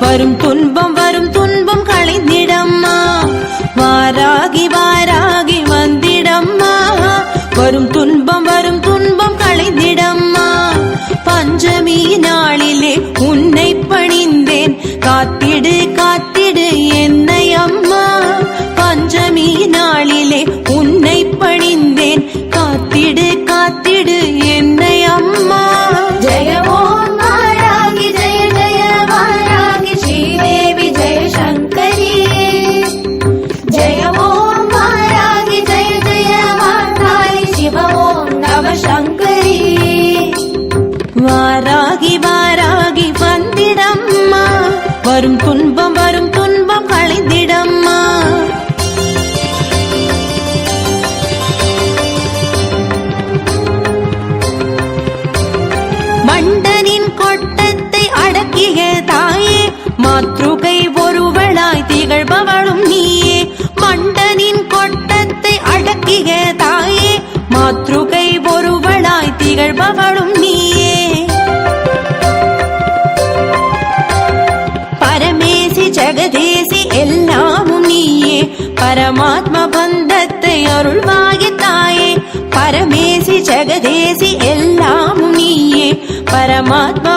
வரும் துன்பம் களைந்திடம்மா வாராகி வாராகி வந்திடம்மா வரும் துன்பம் களைந்திடம்மா பஞ்சமி நாளிலே உன்னை பணிந்தேன் காத்திடு காத்திடு என்னை அம்மா பஞ்சமி நாளிலே உன்னை பணிந்தேன் காத்திடு காத்திடு என்னை அம்மா ஜெய ஓம் வாராகி ஜெய ஜெய வாராகி ஸ்ரீதேவி ஜெய சங்கரி ஜெய ஓம் வாராகி ஜெய ஜெய வாராகி சிவ ஓம் நவ சங்கரி வாராகி வாராகி வந்திடம்மா வரும் துன்பம் களைந்திடம்மா மண்டனின் கொட்டத்தை அடக்கிய தாயே மாத்ருகை ஒருவளாய் திகழ்பவளும் நீயே மண்டனின் கொட்டத்தை அடக்கிய தாயே மாத்ருகை ஒருவளாய் திகழ்பவளும் நீயே பரமேசி ஜெகதேசி எல்லாமும் நீயே பரமாத்ம பந்தத்தை அருள்வாய தாயே பரமேசி ஜெகதேசி எல்லாமும் நீயே பரமாத்ம